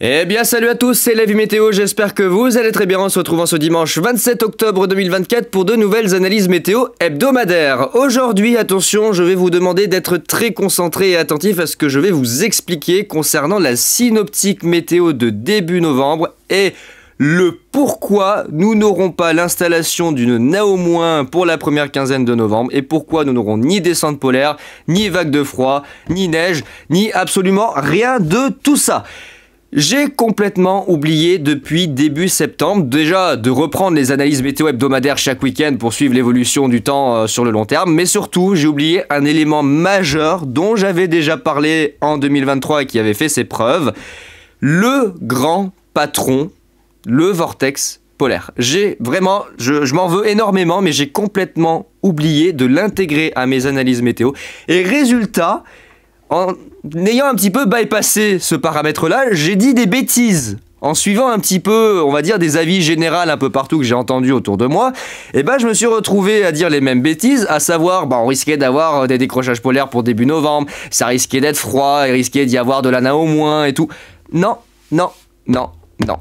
Eh bien salut à tous, c'est Lévi Météo, j'espère que vous allez très bien. On se retrouve ce dimanche 27 octobre 2024 pour de nouvelles analyses météo hebdomadaires. Aujourd'hui, attention, je vais vous demander d'être très concentré et attentif à ce que je vais vous expliquer concernant la synoptique météo de début novembre et le pourquoi nous n'aurons pas l'installation d'une NAO- pour la première quinzaine de novembre et pourquoi nous n'aurons ni descente polaire, ni vague de froid, ni neige, ni absolument rien de tout ça. J'ai complètement oublié depuis début septembre déjà de reprendre les analyses météo hebdomadaires chaque week-end pour suivre l'évolution du temps sur le long terme, mais surtout j'ai oublié un élément majeur dont j'avais déjà parlé en 2023 et qui avait fait ses preuves, le grand patron, le vortex polaire. Je m'en veux énormément, mais j'ai complètement oublié de l'intégrer à mes analyses météo et résultat, en ayant un petit peu bypassé ce paramètre-là, j'ai dit des bêtises. En suivant un petit peu, on va dire, des avis généraux un peu partout que j'ai entendus autour de moi, et je me suis retrouvé à dire les mêmes bêtises, à savoir, on risquait d'avoir des décrochages polaires pour début novembre, ça risquait d'être froid, il risquait d'y avoir de la NAO- et tout. Non.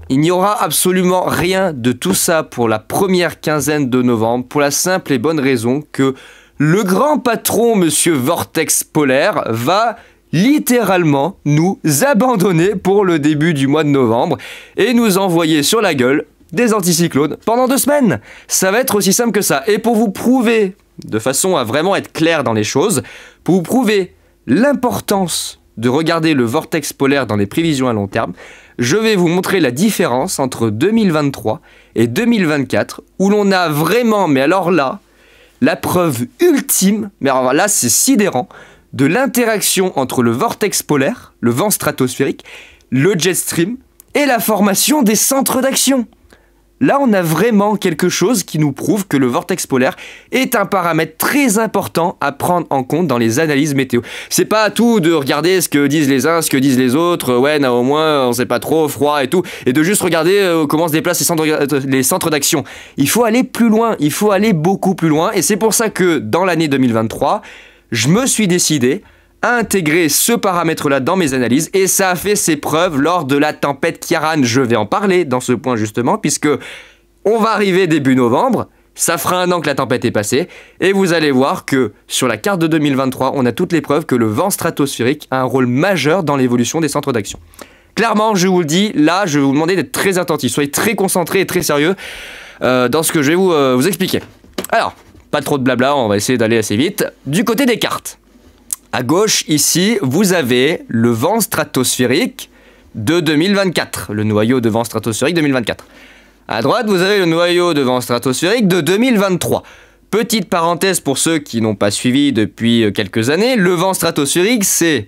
Il n'y aura absolument rien de tout ça pour la première quinzaine de novembre, pour la simple et bonne raison que le grand patron, monsieur Vortex Polaire, va littéralement nous abandonner pour le début du mois de novembre et nous envoyer sur la gueule des anticyclones pendant 2 semaines. Ça va être aussi simple que ça. Et pour vous prouver, de façon à vraiment être clair dans les choses, pour vous prouver l'importance de regarder le vortex polaire dans les prévisions à long terme, je vais vous montrer la différence entre 2023 et 2024, où l'on a vraiment, mais alors là, la preuve ultime, mais alors là c'est sidérant, de l'interaction entre le vortex polaire, le vent stratosphérique, le jet stream et la formation des centres d'action. Là, on a vraiment quelque chose qui nous prouve que le vortex polaire est un paramètre très important à prendre en compte dans les analyses météo. C'est pas à tout de regarder ce que disent les uns, ce que disent les autres, au moins on sait pas trop, froid et tout, et de juste regarder comment se déplacent les centres d'action. Il faut aller plus loin, il faut aller beaucoup plus loin, et c'est pour ça que dans l'année 2023, je me suis décidé à intégrer ce paramètre-là dans mes analyses et ça a fait ses preuves lors de la tempête Ciarán. Je vais en parler dans ce point justement puisque on va arriver début novembre, ça fera 1 an que la tempête est passée et vous allez voir que sur la carte de 2023, on a toutes les preuves que le vent stratosphérique a un rôle majeur dans l'évolution des centres d'action. Clairement, je vous le dis, là, je vais vous demander d'être très attentifs, soyez très concentrés et très sérieux dans ce que je vais vous expliquer. Alors, pas trop de blabla, on va essayer d'aller assez vite. Du côté des cartes. À gauche, ici, vous avez le vent stratosphérique de 2024, le noyau de vent stratosphérique 2024. À droite, vous avez le noyau de vent stratosphérique de 2023. Petite parenthèse pour ceux qui n'ont pas suivi depuis quelques années, le vent stratosphérique, c'est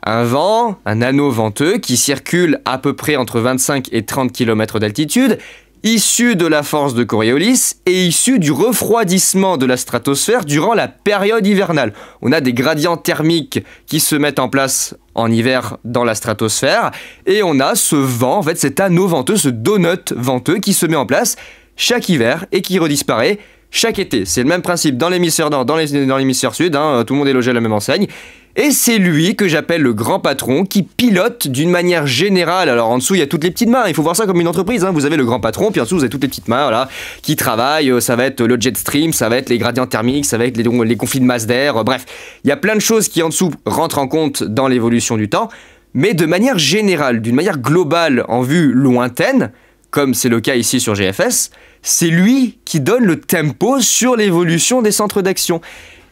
un vent, un anneau venteux qui circule à peu près entre 25 et 30 km d'altitude, issu de la force de Coriolis et issu du refroidissement de la stratosphère durant la période hivernale. On a des gradients thermiques qui se mettent en place en hiver dans la stratosphère et on a ce vent, en fait cet anneau venteux, ce donut venteux qui se met en place chaque hiver et qui redisparaît chaque été. C'est le même principe dans l'hémisphère nord, dans l'hémisphère sud, tout le monde est logé à la même enseigne. Et c'est lui que j'appelle le grand patron qui pilote d'une manière générale. Alors en dessous, il y a toutes les petites mains. Il faut voir ça comme une entreprise. Vous avez le grand patron, puis en dessous, vous avez toutes les petites mains qui travaillent. Ça va être le jet stream, ça va être les gradients thermiques, ça va être les conflits de masse d'air. Bref, il y a plein de choses qui en dessous rentrent en compte dans l'évolution du temps. Mais de manière générale, d'une manière globale, en vue lointaine, comme c'est le cas ici sur GFS, c'est lui qui donne le tempo sur l'évolution des centres d'action.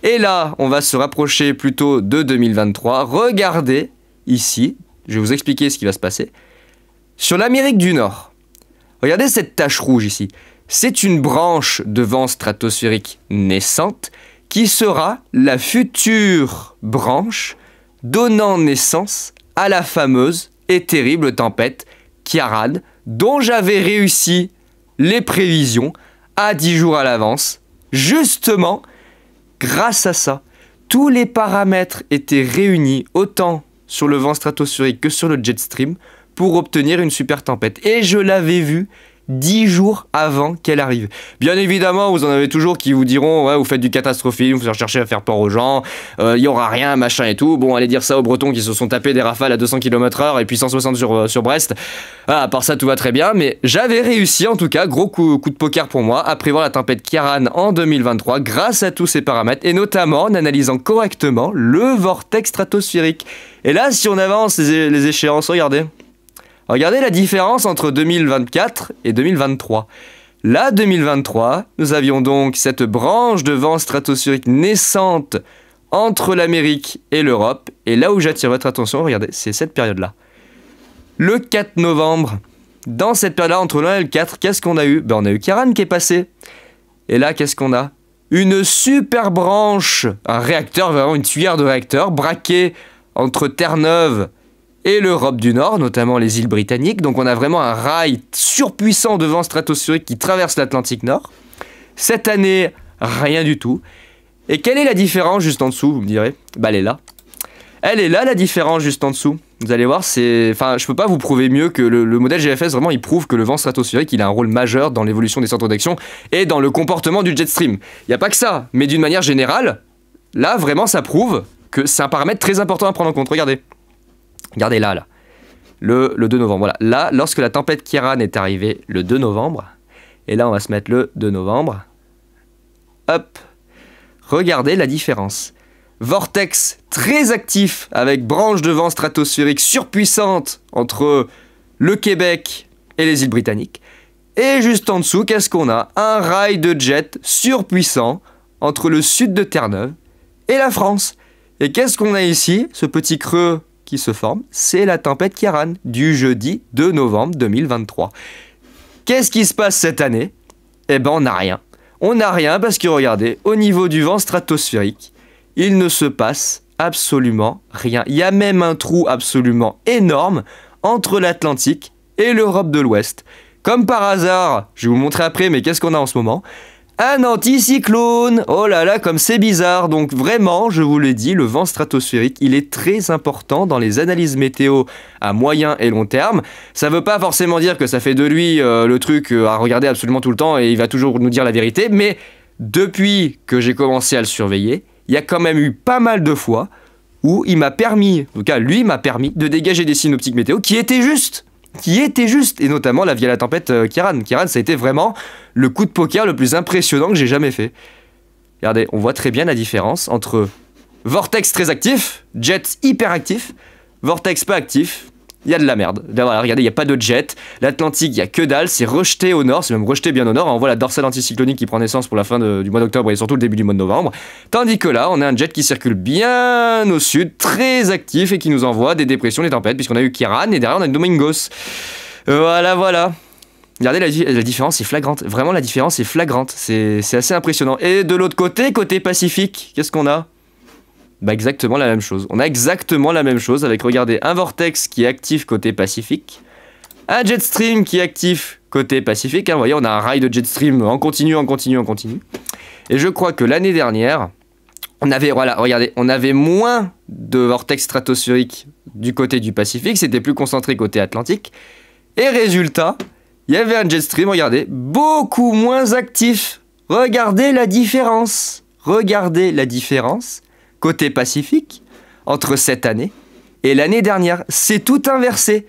Et là, on va se rapprocher plutôt de 2023. Regardez ici, je vais vous expliquer ce qui va se passer. Sur l'Amérique du Nord, regardez cette tache rouge ici. C'est une branche de vent stratosphérique naissante qui sera la future branche donnant naissance à la fameuse et terrible tempête Ciarán, dont j'avais réussi les prévisions à 10 jours à l'avance, justement. Grâce à ça, tous les paramètres étaient réunis autant sur le vent stratosphérique que sur le jet stream pour obtenir une super tempête. Et je l'avais vu 10 jours avant qu'elle arrive. Bien évidemment, vous en avez toujours qui vous diront ouais, vous faites du catastrophisme, vous cherchez à faire peur aux gens, il y aura rien, machin et tout. Bon, allez dire ça aux Bretons qui se sont tapés des rafales à 200 km/h et puis 160 sur Brest. Ah, à part ça, tout va très bien, mais j'avais réussi en tout cas, gros coup de poker pour moi, à prévoir la tempête Ciarán en 2023 grâce à tous ces paramètres et notamment en analysant correctement le vortex stratosphérique. Et là, si on avance les échéances, regardez la différence entre 2024 et 2023. Là, 2023, nous avions donc cette branche de vent stratosphérique naissante entre l'Amérique et l'Europe. Et là où j'attire votre attention, regardez, c'est cette période-là. Le 4 novembre, dans cette période-là, entre le 1 et le 4, qu'est-ce qu'on a eu? On a eu Ciarán qui est passé. Et là, qu'est-ce qu'on a? Une super branche, un réacteur, vraiment une tuyère de réacteur, braquée entre Terre-Neuve et l'Europe du Nord, notamment les îles britanniques. Donc on a vraiment un rail surpuissant de vent stratosphérique qui traverse l'Atlantique Nord. Cette année, rien du tout. Et quelle est la différence juste en dessous, vous me direz? Elle est là. Elle est là, la différence juste en dessous. Vous allez voir, je peux pas vous prouver mieux que le modèle GFS, vraiment, il prouve que le vent stratosphérique, il a un rôle majeur dans l'évolution des centres d'action et dans le comportement du jet stream. Il n'y a pas que ça, mais d'une manière générale, là, vraiment, ça prouve que c'est un paramètre très important à prendre en compte. Regardez. Regardez là. Le 2 novembre. Voilà. Là, lorsque la tempête Ciarán est arrivée le 2 novembre, et là, on va se mettre le 2 novembre. Hop. Regardez la différence. Vortex très actif avec branche de vent stratosphérique surpuissante entre le Québec et les îles britanniques. Et juste en dessous, qu'est-ce qu'on a? Un rail de jet surpuissant entre le sud de Terre-Neuve et la France. Et qu'est-ce qu'on a ici? Ce petit creux qui se forme, c'est la tempête Ciarán du jeudi 2 novembre 2023. Qu'est-ce qui se passe cette année? On n'a rien. On n'a rien parce que regardez, au niveau du vent stratosphérique, il ne se passe absolument rien. Il y a même un trou absolument énorme entre l'Atlantique et l'Europe de l'Ouest. Comme par hasard, je vais vous montrer après, mais qu'est-ce qu'on a en ce moment? Un anticyclone! Oh là là, comme c'est bizarre! Donc vraiment, je vous l'ai dit, le vent stratosphérique, il est très important dans les analyses météo à moyen et long terme. Ça veut pas forcément dire que ça fait de lui le truc à regarder absolument tout le temps et il va toujours nous dire la vérité, mais depuis que j'ai commencé à le surveiller, il y a quand même eu pas mal de fois où il m'a permis, en tout cas lui m'a permis, de dégager des synoptiques météo qui étaient justes! Et notamment là via la tempête Ciarán. Ciarán, ça a été vraiment le coup de poker le plus impressionnant que j'ai jamais fait. Regardez, on voit très bien la différence entre vortex très actif, jet hyper actif, vortex pas actif, il y a de la merde. Là, voilà, regardez, il n'y a pas de jet, l'Atlantique, il n'y a que dalle, c'est rejeté au nord, c'est même rejeté bien au nord. On voit la dorsale anticyclonique qui prend naissance pour la fin du mois d'octobre et surtout le début du mois de novembre. Tandis que là, on a un jet qui circule bien au sud, très actif et qui nous envoie des dépressions, des tempêtes, puisqu'on a eu Ciarán et derrière on a eu Domingos. Voilà. Regardez, la différence est flagrante. Vraiment, la différence est flagrante. C'est assez impressionnant. Et de l'autre côté, côté Pacifique, qu'est-ce qu'on a? Exactement la même chose. On a exactement la même chose avec, regardez, un vortex qui est actif côté Pacifique, un jet stream qui est actif côté Pacifique. Vous voyez, on a un rail de jet stream en continu. Et je crois que l'année dernière, on avait moins de vortex stratosphérique du côté du Pacifique, c'était plus concentré côté Atlantique. Et résultat, il y avait un jet stream, regardez, beaucoup moins actif. Regardez la différence. Côté Pacifique, entre cette année et l'année dernière, c'est tout inversé.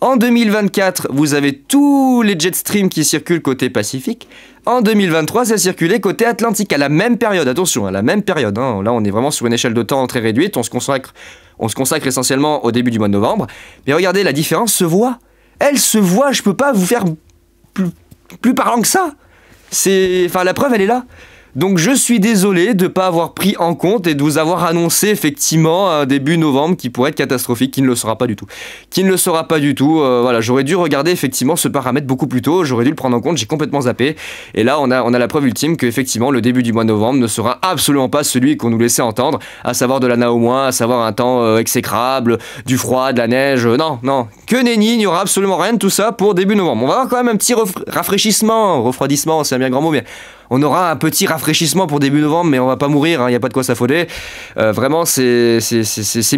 En 2024, vous avez tous les jet streams qui circulent côté Pacifique. En 2023, ça circulait côté Atlantique, à la même période. Attention, à la même période. Hein. Là, on est vraiment sur une échelle de temps très réduite. On se consacre essentiellement au début du mois de novembre. Mais regardez, la différence se voit. Elle se voit, je peux pas vous faire plus parlant que ça. La preuve, elle est là. Donc je suis désolé de ne pas avoir pris en compte et de vous avoir annoncé effectivement un début novembre qui pourrait être catastrophique, qui ne le sera pas du tout. Voilà, j'aurais dû regarder effectivement ce paramètre beaucoup plus tôt, j'aurais dû le prendre en compte, j'ai complètement zappé. Et là on a la preuve ultime que effectivement le début du mois de novembre ne sera absolument pas celui qu'on nous laissait entendre, à savoir de la na au moins, à savoir un temps exécrable, du froid, de la neige, non, que nenni, il n'y aura absolument rien de tout ça pour début novembre. On va avoir quand même un petit refroidissement, c'est un bien grand mot, mais on aura un petit rafraîchissement pour début novembre, mais on va pas mourir, il n'y a pas de quoi s'affoler. Vraiment, c'est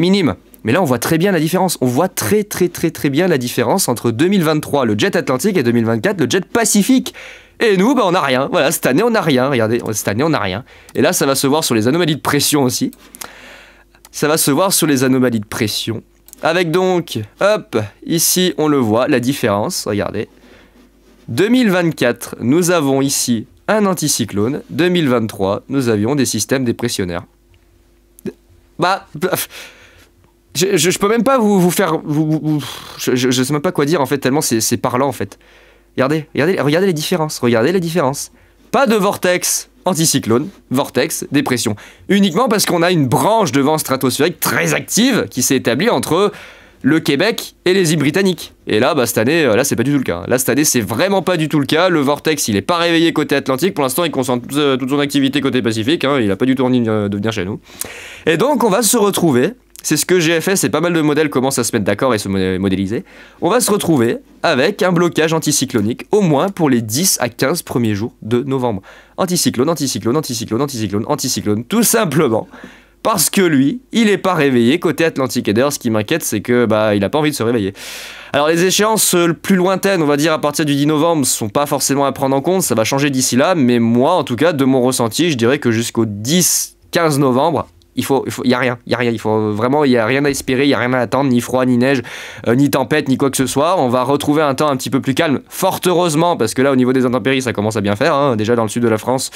minime. Mais là, on voit très bien la différence. On voit très bien la différence entre 2023, le jet Atlantique, et 2024, le jet Pacifique. Et nous, bah, on n'a rien. Voilà, cette année, on n'a rien. Regardez, cette année, on n'a rien. Et là, ça va se voir sur les anomalies de pression aussi. Ça va se voir sur les anomalies de pression. Avec donc, hop, ici, on le voit, la différence. Regardez. 2024, nous avons ici un anticyclone. 2023, nous avions des systèmes dépressionnaires. Bah... Je peux même pas vous faire... je sais même pas quoi dire en fait, tellement c'est parlant en fait. Regardez les différences, regardez les différences. Pas de vortex anticyclone, vortex, dépression. Uniquement parce qu'on a une branche de vent stratosphérique très active qui s'est établie entre le Québec et les îles britanniques. Et là, bah, cette année, là c'est pas du tout le cas. Là cette année, c'est vraiment pas du tout le cas. Le vortex, il est pas réveillé côté Atlantique. Pour l'instant, il concentre toute son activité côté Pacifique. Hein. Il a pas du tout envie de venir chez nous. Et donc, on va se retrouver... C'est ce que GFS et pas mal de modèles commencent à se mettre d'accord et se modéliser. On va se retrouver avec un blocage anticyclonique, au moins pour les 10 à 15 premiers jours de novembre. Anticyclone, anticyclone, anticyclone, anticyclone, anticyclone, tout simplement. Parce que lui, il n'est pas réveillé côté Atlantique. Et d'ailleurs, ce qui m'inquiète, c'est que bah, il n'a pas envie de se réveiller. Alors les échéances plus lointaines, on va dire à partir du 10 novembre, sont pas forcément à prendre en compte. Ça va changer d'ici là, mais moi, en tout cas, de mon ressenti, je dirais que jusqu'au 10-15 novembre, il y a rien, il y a rien à espérer, il y a rien à attendre, ni froid, ni neige, ni tempête, ni quoi que ce soit. On va retrouver un temps un petit peu plus calme, fort heureusement, parce que là, au niveau des intempéries, ça commence à bien faire. Hein. Déjà dans le sud de la France,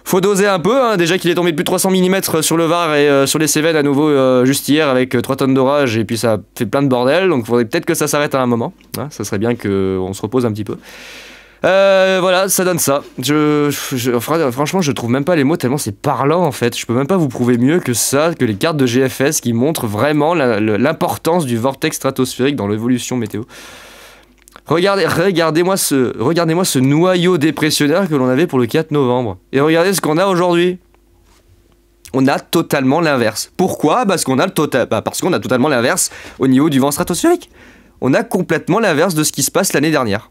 faut doser un peu. Hein. Déjà qu'il est tombé de plus de 300 mm sur le Var et sur les Cévennes à nouveau juste hier avec 3 tonnes d'orage, et puis ça fait plein de bordel. Donc il faudrait peut-être que ça s'arrête à un moment. Hein. Ça serait bien qu'on se repose un petit peu. Voilà, ça donne ça. Franchement, je trouve même pas les mots tellement c'est parlant en fait. Je peux même pas vous prouver mieux que ça, que les cartes de GFS qui montrent vraiment l'importance du vortex stratosphérique dans l'évolution météo. Regardez-moi ce noyau dépressionnaire que l'on avait pour le 4 novembre. Et regardez ce qu'on a aujourd'hui. On a totalement l'inverse. Pourquoi ? Parce qu'on a totalement l'inverse au niveau du vent stratosphérique. On a complètement l'inverse de ce qui se passe l'année dernière.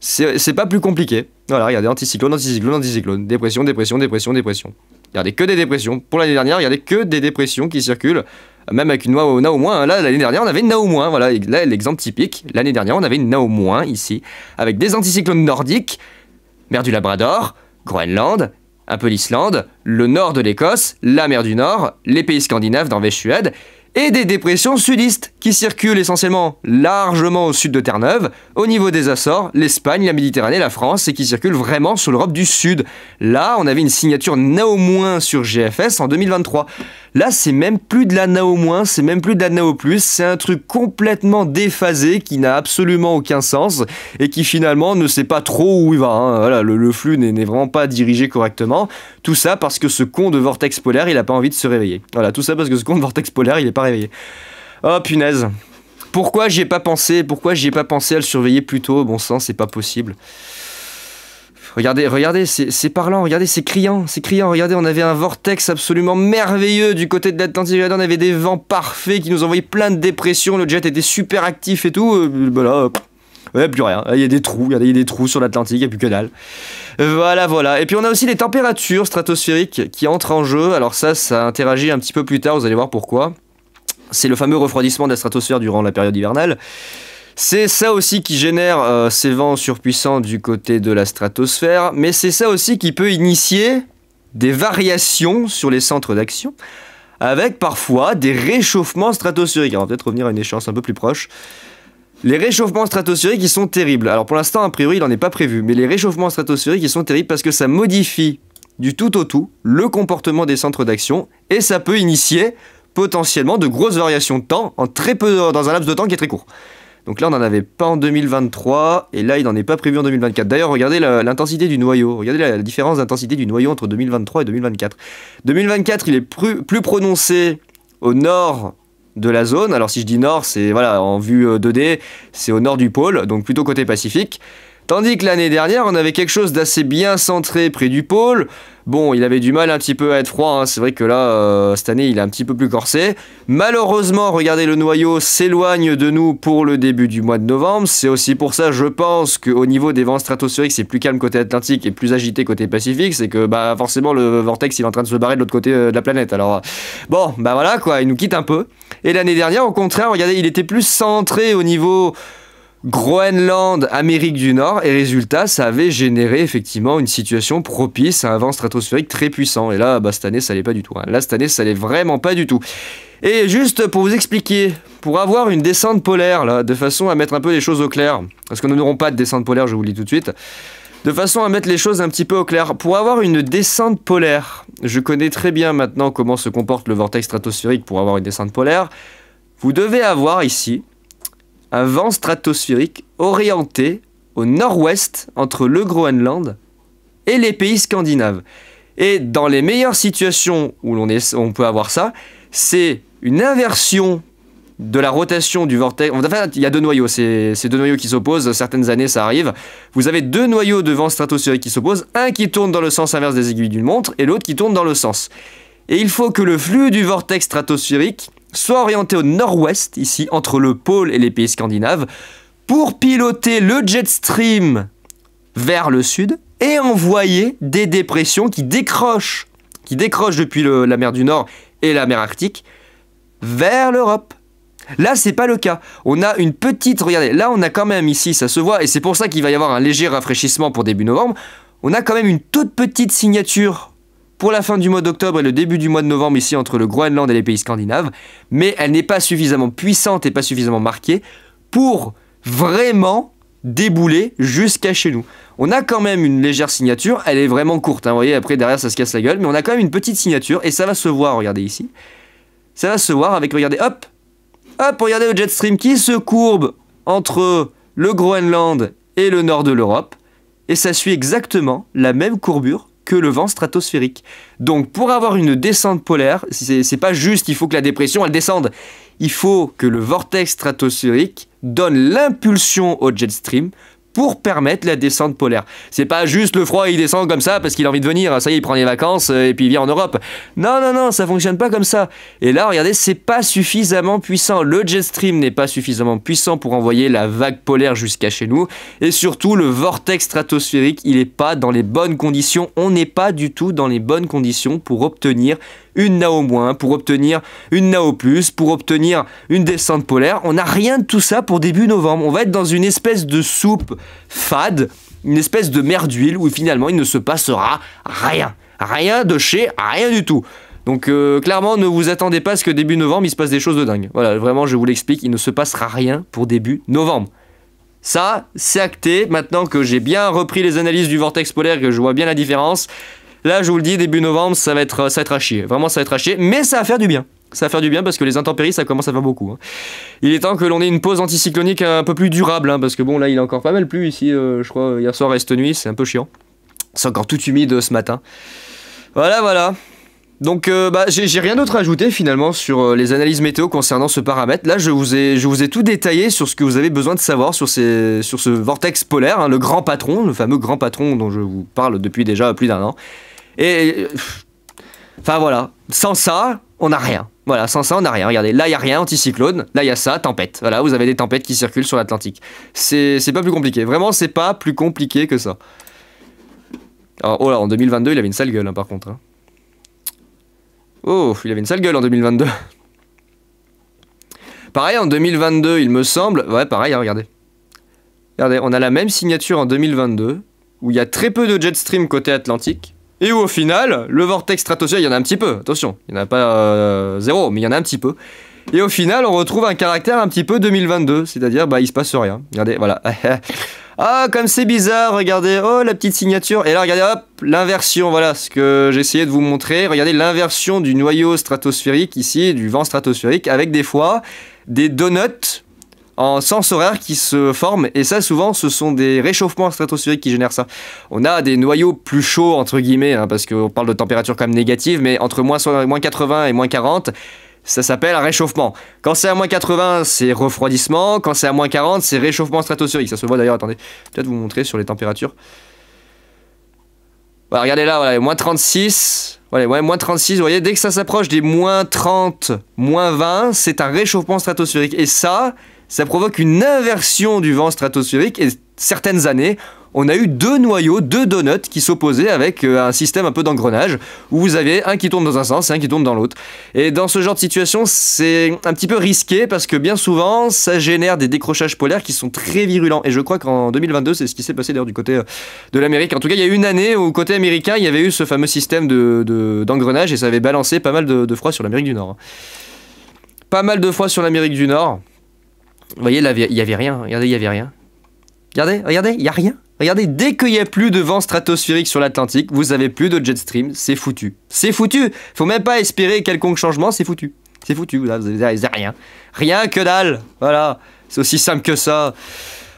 C'est pas plus compliqué. Voilà, regardez, anticyclone, anticyclone, anticyclone. Dépression, dépression, dépression, dépression. Regardez que des dépressions. Pour l'année dernière, regardez que des dépressions qui circulent. Même avec une na au moins. Là, l'année dernière, on avait une na au moins. Voilà, là, l'exemple typique. L'année dernière, on avait une na au moins ici. Avec des anticyclones nordiques. Mer du Labrador, Groenland, un peu l'Islande, le nord de l'Écosse, la mer du Nord, les pays scandinaves, Norvège-Suède. Et des dépressions sudistes qui circulent essentiellement largement au sud de Terre-Neuve, au niveau des Açores, l'Espagne, la Méditerranée, la France, et qui circulent vraiment sur l'Europe du Sud. Là, on avait une signature na-au-moins sur GFS en 2023. Là, c'est même plus de la na-au-moins, c'est même plus de la na-au-plus, c'est un truc complètement déphasé qui n'a absolument aucun sens et qui finalement ne sait pas trop où il va. Hein. Voilà, le flux n'est vraiment pas dirigé correctement. Tout ça parce que ce con de vortex polaire, il n'a pas envie de se réveiller. Voilà, tout ça parce que ce con de vortex polaire, il n'est pas réveillé. Oh punaise. Pourquoi j'y ai pas pensé à le surveiller plus tôt? Bon sang, c'est pas possible. Regardez, c'est parlant, regardez, c'est criant. Regardez, on avait un vortex absolument merveilleux du côté de l'Atlantique. Regardez, on avait des vents parfaits qui nous envoyaient plein de dépressions. Le jet était super actif et tout. Voilà, ouais, plus rien. Il y a des trous, sur l'Atlantique, il n'y a plus que dalle. Voilà. Et puis on a aussi les températures stratosphériques qui entrent en jeu. Alors ça interagit un petit peu plus tard, vous allez voir pourquoi. C'est le fameux refroidissement de la stratosphère durant la période hivernale. C'est ça aussi qui génère ces vents surpuissants du côté de la stratosphère, mais c'est ça aussi qui peut initier des variations sur les centres d'action, avec parfois des réchauffements stratosphériques. Alors on va peut-être revenir à une échéance un peu plus proche. Les réchauffements stratosphériques, ils sont terribles. Alors pour l'instant, a priori, il n'en est pas prévu, mais les réchauffements stratosphériques, ils sont terribles parce que ça modifie du tout au tout le comportement des centres d'action, et ça peut initier potentiellement de grosses variations de temps dans un laps de temps qui est très court. Donc là, on n'en avait pas en 2023, et là, il n'en est pas prévu en 2024. D'ailleurs, regardez l'intensité du noyau. Regardez la différence d'intensité du noyau entre 2023 et 2024. 2024, il est plus prononcé au nord de la zone. Alors si je dis nord, c'est voilà, en vue 2D, c'est au nord du pôle, donc plutôt côté Pacifique. Tandis que l'année dernière, on avait quelque chose d'assez bien centré près du pôle, Bon, il avait du mal un petit peu à être froid, hein. C'est vrai que là, cette année, il est un petit peu plus corsé. Malheureusement, regardez, le noyau s'éloigne de nous pour le début du mois de novembre. C'est aussi pour ça, je pense, qu'au niveau des vents stratosphériques, c'est plus calme côté Atlantique et plus agité côté Pacifique. C'est que, bah, forcément, le vortex, il est en train de se barrer de l'autre côté de la planète. Alors, bon, bah voilà, quoi, il nous quitte un peu. Et l'année dernière, au contraire, regardez, il était plus centré au niveau Groenland, Amérique du Nord, et résultat, ça avait généré effectivement une situation propice à un vent stratosphérique très puissant. Et là, bah, cette année, ça l'est pas du tout, hein. Là, cette année, ça l'est vraiment pas du tout. Et juste pour vous expliquer, pour avoir une descente polaire, là, de façon à mettre un peu les choses au clair, parce que nous n'aurons pas de descente polaire, je vous le dis tout de suite, de façon à mettre les choses un petit peu au clair, pour avoir une descente polaire, je connais très bien maintenant comment se comporte le vortex stratosphérique pour avoir une descente polaire, vous devez avoir ici un vent stratosphérique orienté au nord-ouest entre le Groenland et les pays scandinaves. Et dans les meilleures situations où on peut avoir ça, c'est une inversion de la rotation du vortex. Enfin, il y a deux noyaux, c'est deux noyaux qui s'opposent, certaines années ça arrive. Vous avez deux noyaux de vent stratosphérique qui s'opposent, un qui tourne dans le sens inverse des aiguilles d'une montre et l'autre qui tourne dans le sens. Et il faut que le flux du vortex stratosphérique soit orienté au nord-ouest, ici, entre le pôle et les pays scandinaves, pour piloter le jet stream vers le sud et envoyer des dépressions qui décrochent depuis la mer du Nord et la mer Arctique vers l'Europe. Là, c'est pas le cas. On a une petite... Regardez, là, on a quand même ici, ça se voit, et c'est pour ça qu'il va y avoir un léger rafraîchissement pour début novembre, on a quand même une toute petite signature pour la fin du mois d'octobre et le début du mois de novembre ici entre le Groenland et les pays scandinaves, mais elle n'est pas suffisamment puissante et pas suffisamment marquée pour vraiment débouler jusqu'à chez nous. On a quand même une légère signature, elle est vraiment courte, hein, vous voyez, après derrière ça se casse la gueule, mais on a quand même une petite signature et ça va se voir, regardez ici. Ça va se voir avec, regardez, hop, regardez le jet stream qui se courbe entre le Groenland et le nord de l'Europe et ça suit exactement la même courbure que le vent stratosphérique. Donc pour avoir une descente polaire, c'est pas juste il faut que la dépression elle descende, il faut que le vortex stratosphérique donne l'impulsion au jet stream pour permettre la descente polaire. C'est pas juste le froid il descend comme ça parce qu'il a envie de venir, ça y est il prend les vacances et puis il vient en Europe. Non, ça fonctionne pas comme ça. Et là regardez, c'est pas suffisamment puissant, le jet stream n'est pas suffisamment puissant pour envoyer la vague polaire jusqu'à chez nous et surtout le vortex stratosphérique il est pas dans les bonnes conditions, on n'est pas du tout dans les bonnes conditions pour obtenir une NAO-, pour obtenir une NAO+, pour obtenir une descente polaire. On n'a rien de tout ça pour début novembre. On va être dans une espèce de soupe fade, une espèce de mer d'huile où finalement il ne se passera rien. Rien de chez rien du tout. Donc clairement, ne vous attendez pas à ce que début novembre il se passe des choses de dingue. Voilà, vraiment, je vous l'explique, il ne se passera rien pour début novembre. Ça, c'est acté. Maintenant que j'ai bien repris les analyses du vortex polaire, que je vois bien la différence, là, je vous le dis, début novembre, ça va être à chier. Vraiment, ça va être à chier. Mais ça va faire du bien. Ça va faire du bien parce que les intempéries, ça commence à faire beaucoup, hein. Il est temps que l'on ait une pause anticyclonique un peu plus durable, hein, parce que bon, là, il a encore pas mal plu ici. Je crois, hier soir et cette nuit, c'est un peu chiant. C'est encore tout humide ce matin. Voilà. Donc, j'ai rien d'autre à ajouter finalement sur les analyses météo concernant ce paramètre. Là, je vous ai tout détaillé sur ce que vous avez besoin de savoir sur ce vortex polaire, hein, le grand patron, le fameux grand patron dont je vous parle depuis déjà plus d'un an. Et enfin voilà, sans ça, on n'a rien. Voilà, sans ça, on n'a rien. Regardez, là, il n'y a rien, anticyclone. Là, il y a ça, tempête. Voilà, vous avez des tempêtes qui circulent sur l'Atlantique. C'est pas plus compliqué. Vraiment, c'est pas plus compliqué que ça. Alors, oh là, en 2022, il avait une sale gueule, hein, par contre, hein. Oh, il avait une sale gueule en 2022. Pareil, en 2022, il me semble... Ouais, pareil, hein, regardez. Regardez, on a la même signature en 2022, où il y a très peu de jet stream côté Atlantique, et où au final, le vortex stratosphérique, il y en a un petit peu, attention, il n'y en a pas zéro, mais il y en a un petit peu. Et au final, on retrouve un caractère un petit peu 2022, c'est-à-dire, bah, il se passe rien. Regardez, voilà. Ah, comme c'est bizarre, regardez, oh, la petite signature. Et là, regardez, hop, l'inversion, voilà ce que j'essayais de vous montrer. Regardez l'inversion du noyau stratosphérique ici, du vent stratosphérique, avec des fois des donuts en sens horaire qui se forment. Et ça, souvent, ce sont des réchauffements stratosphériques qui génèrent ça. On a des noyaux plus chauds, entre guillemets, hein, parce qu'on parle de température quand même négative, mais entre moins 80 et moins 40... ça s'appelle un réchauffement. Quand c'est à moins 80, c'est refroidissement. Quand c'est à moins 40, c'est réchauffement stratosphérique. Ça se voit d'ailleurs, attendez, peut-être vous montrer sur les températures. Voilà, regardez là, voilà, moins 36. Voilà, ouais, moins 36, vous voyez, dès que ça s'approche des moins 30, moins 20, c'est un réchauffement stratosphérique. Et ça provoque une inversion du vent stratosphérique. Et certaines années, on a eu deux noyaux, deux donuts qui s'opposaient avec un système un peu d'engrenage où vous avez un qui tourne dans un sens et un qui tourne dans l'autre. Et dans ce genre de situation, c'est un petit peu risqué parce que bien souvent, ça génère des décrochages polaires qui sont très virulents. Et je crois qu'en 2022, c'est ce qui s'est passé d'ailleurs du côté de l'Amérique. En tout cas, il y a eu une année où côté américain, il y avait eu ce fameux système d'engrenage et ça avait balancé pas mal de froid sur l'Amérique du Nord. Pas mal de froid sur l'Amérique du Nord. Vous voyez, là, il n'y avait rien. Regardez, il n'y avait rien. Regardez, il n'y a rien. Regardez, dès qu'il n'y a plus de vent stratosphérique sur l'Atlantique, vous avez plus de jet stream, c'est foutu. C'est foutu. Faut même pas espérer quelconque changement, c'est foutu. C'est foutu, là, vous avez rien. Rien que dalle. Voilà, c'est aussi simple que ça.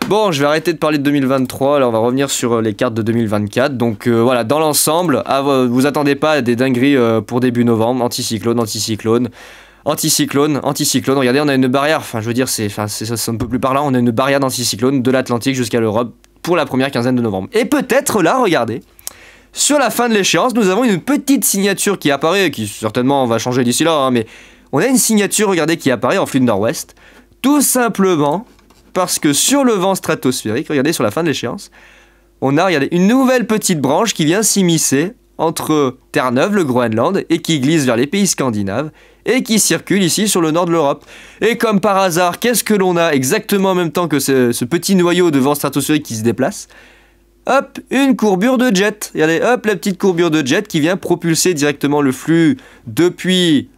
Bon, je vais arrêter de parler de 2023, alors on va revenir sur les cartes de 2024. Donc voilà, dans l'ensemble, vous attendez pas à des dingueries pour début novembre, anticyclone. Regardez, on a une barrière, enfin je veux dire, c'est un peu plus par là, on a une barrière d'anticyclone de l'Atlantique jusqu'à l'Europe pour la première quinzaine de novembre. Et peut-être là, regardez, sur la fin de l'échéance, nous avons une petite signature qui apparaît, qui certainement va changer d'ici là, hein, mais on a une signature, regardez, qui apparaît en flux de nord-ouest, tout simplement parce que sur le vent stratosphérique, regardez, sur la fin de l'échéance, on a, regardez, une nouvelle petite branche qui vient s'immiscer entre Terre-Neuve, le Groenland, et qui glisse vers les pays scandinaves, et qui circule ici sur le nord de l'Europe. Et comme par hasard, qu'est-ce que l'on a exactement en même temps que ce petit noyau de vent stratosphérique qui se déplace? Hop, une courbure de jet. Regardez, hop, la petite courbure de jet qui vient propulser directement le flux depuis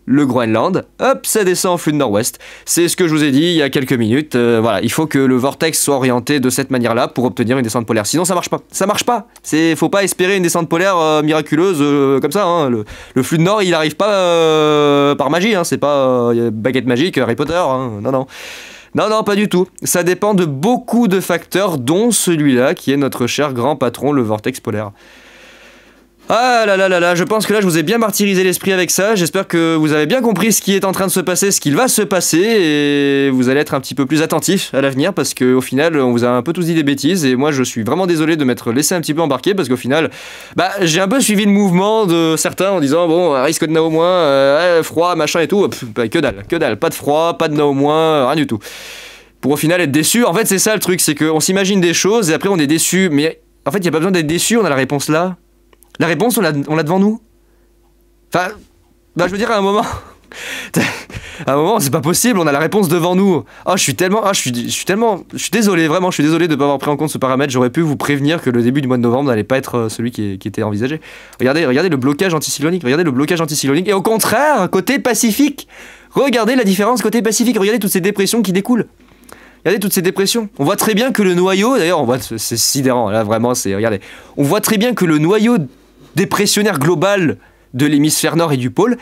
le Groenland. Hop, ça descend en flux de nord-ouest. C'est ce que je vous ai dit il y a quelques minutes. Voilà, il faut que le vortex soit orienté de cette manière-là pour obtenir une descente polaire. Sinon, ça marche pas. Ça marche pas. Faut pas espérer une descente polaire miraculeuse comme ça. Hein. Le flux de nord, il arrive pas par magie. Hein. C'est pas baguette magique, Harry Potter. Hein. Non. Non, pas du tout. Ça dépend de beaucoup de facteurs, dont celui-là qui est notre cher grand patron, le vortex polaire. Ah là, je pense que là je vous ai bien martyrisé l'esprit avec ça, j'espère que vous avez bien compris ce qui est en train de se passer, ce qu'il va se passer, et vous allez être un petit peu plus attentif à l'avenir, parce qu'au final on vous a un peu tous dit des bêtises, et moi je suis vraiment désolé de m'être laissé un petit peu embarquer, parce qu'au final, j'ai un peu suivi le mouvement de certains en disant, bon, risque de néo-moins, froid, machin et tout, que dalle, pas de froid, pas de néo-moins, rien du tout. Pour au final être déçu, en fait c'est ça le truc, c'est qu'on s'imagine des choses, et après on est déçu, mais en fait il n'y a pas besoin d'être déçu, on a la réponse là. La réponse, on l'a devant nous. Enfin, je veux dire, à un moment... c'est pas possible, on a la réponse devant nous. Oh, je suis désolé, vraiment, je suis désolé de ne pas avoir pris en compte ce paramètre. J'aurais pu vous prévenir que le début du mois de novembre n'allait pas être celui qui était envisagé. Regardez le blocage anticyclonique, Et au contraire, côté Pacifique, regardez la différence côté Pacifique. Regardez toutes ces dépressions qui découlent. Regardez toutes ces dépressions. On voit très bien que le noyau, d'ailleurs, c'est sidérant, là, vraiment, regardez. On voit très bien que le noyau dépressionnaire global de l'hémisphère nord et du pôle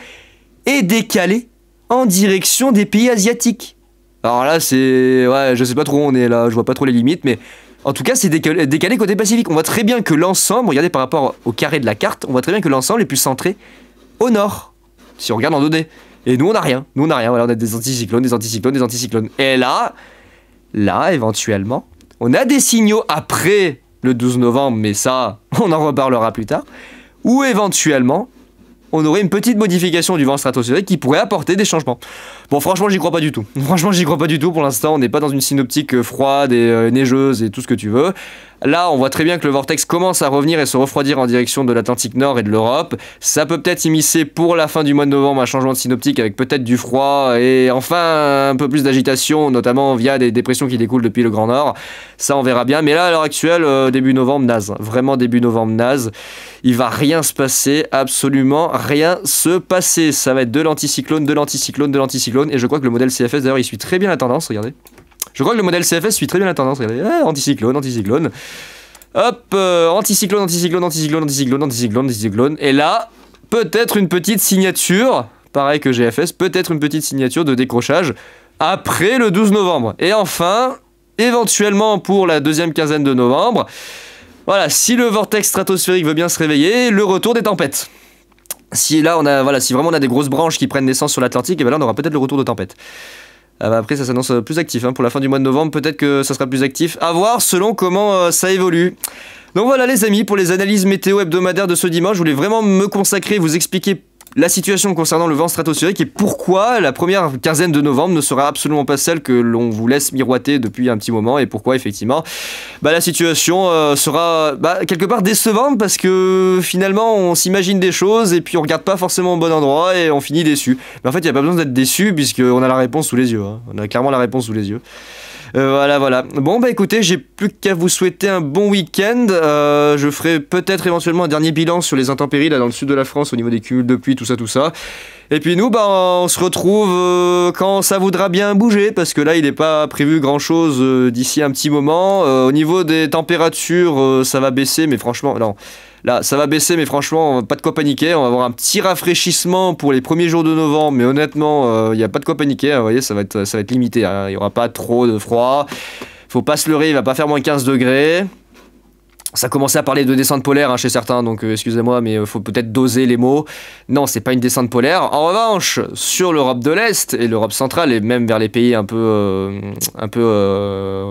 est décalé en direction des pays asiatiques. Alors là, je sais pas trop où on est là, je vois pas trop les limites, mais en tout cas, c'est décalé côté Pacifique. On voit très bien que l'ensemble, regardez par rapport au carré de la carte, on voit très bien que l'ensemble est plus centré au nord, si on regarde en 2D. Et nous, on n'a rien. Voilà, on a des anticyclones. Et là, éventuellement, on a des signaux après le 12 novembre, mais ça, on en reparlera plus tard, ou éventuellement, on aurait une petite modification du vent stratosphérique qui pourrait apporter des changements. Bon, franchement, j'y crois pas du tout. Pour l'instant, on n'est pas dans une synoptique froide et neigeuse et tout ce que tu veux. Là, on voit très bien que le vortex commence à revenir et se refroidir en direction de l'Atlantique Nord et de l'Europe. Ça peut peut-être immiscer pour la fin du mois de novembre un changement de synoptique avec peut-être du froid et enfin un peu plus d'agitation, notamment via des dépressions qui découlent depuis le Grand Nord. Ça, on verra bien. Mais là, à l'heure actuelle, début novembre, naze. Vraiment début novembre, naze. Il va rien se passer, absolument rien se passer. Ça va être de l'anticyclone. Et je crois que le modèle CFS, d'ailleurs, il suit très bien la tendance, regardez. Regardez. Anticyclone. Hop, anticyclone. Et là, peut-être une petite signature, pareil que GFS, peut-être une petite signature de décrochage après le 12 novembre. Et enfin, éventuellement pour la deuxième quinzaine de novembre, voilà, si le vortex stratosphérique veut bien se réveiller, le retour des tempêtes. Si là, si vraiment on a des grosses branches qui prennent naissance sur l'Atlantique, et ben là, on aura peut-être le retour de tempêtes. Ah bah après ça s'annonce plus actif hein, pour la fin du mois de novembre, peut-être que ça sera plus actif. À voir selon comment ça évolue. Donc voilà les amis, pour les analyses météo hebdomadaires de ce dimanche, je voulais vraiment me consacrer, vous expliquer la situation concernant le vent stratosphérique et pourquoi la première quinzaine de novembre ne sera absolument pas celle que l'on vous laisse miroiter depuis un petit moment et pourquoi effectivement la situation sera quelque part décevante parce que finalement on s'imagine des choses et puis on regarde pas forcément au bon endroit et on finit déçu. Mais en fait il n'y a pas besoin d'être déçu puisqu'on a la réponse sous les yeux, hein. On a clairement la réponse sous les yeux. Voilà. Bon écoutez, j'ai plus qu'à vous souhaiter un bon week-end. Je ferai peut-être éventuellement un dernier bilan sur les intempéries là dans le sud de la France au niveau des cumuls de pluie, tout ça. Et puis nous, on se retrouve quand ça voudra bien bouger, parce que là, il n'est pas prévu grand-chose d'ici un petit moment. Au niveau des températures, ça va baisser, mais franchement, non. Là, ça va baisser, mais franchement, pas de quoi paniquer. On va avoir un petit rafraîchissement pour les premiers jours de novembre, mais honnêtement, il n'y a pas de quoi paniquer. Hein, vous voyez, ça va être limité. Hein, il n'y aura pas trop de froid. Faut pas se leurrer, il va pas faire moins 15 degrés. Ça commençait à parler de descente polaire hein, chez certains, donc excusez-moi, mais il faut peut-être doser les mots. Non, c'est pas une descente polaire. En revanche, sur l'Europe de l'Est et l'Europe centrale, et même vers les pays un peu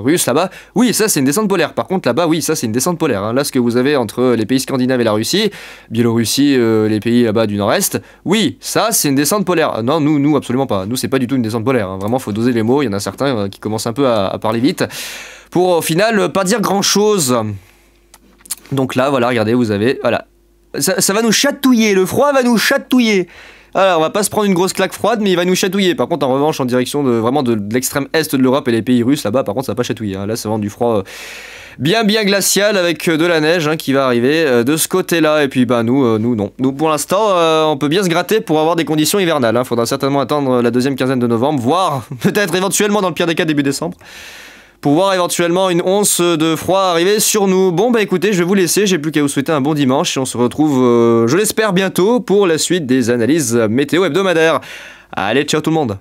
russes là-bas, oui, ça c'est une descente polaire. Par contre, là-bas, oui, ça c'est une descente polaire. Hein. Là, ce que vous avez entre les pays scandinaves et la Russie, Biélorussie, les pays là-bas du nord-est, oui, ça c'est une descente polaire. Non, nous, absolument pas. Nous, c'est pas du tout une descente polaire. Hein. Vraiment, faut doser les mots. Il y en a certains qui commencent un peu à parler vite. Pour au final, pas dire grand-chose. Donc là, voilà, regardez, vous avez... Voilà. Ça va nous chatouiller, le froid va nous chatouiller. Alors, on va pas se prendre une grosse claque froide, mais il va nous chatouiller. Par contre, en revanche, en direction de l'extrême est de l'Europe et les pays russes, là-bas, par contre, ça va pas chatouiller. Hein. Là, c'est vraiment du froid bien glacial avec de la neige hein, qui va arriver de ce côté-là. Et puis, nous, non. Nous, pour l'instant, on peut bien se gratter pour avoir des conditions hivernales. Hein. Faudra certainement attendre la deuxième quinzaine de novembre, voire peut-être éventuellement, dans le pire des cas, début décembre. Pour voir éventuellement une once de froid arriver sur nous. Bon écoutez, je vais vous laisser, j'ai plus qu'à vous souhaiter un bon dimanche et on se retrouve, je l'espère bientôt, pour la suite des analyses météo hebdomadaires. Allez, ciao tout le monde!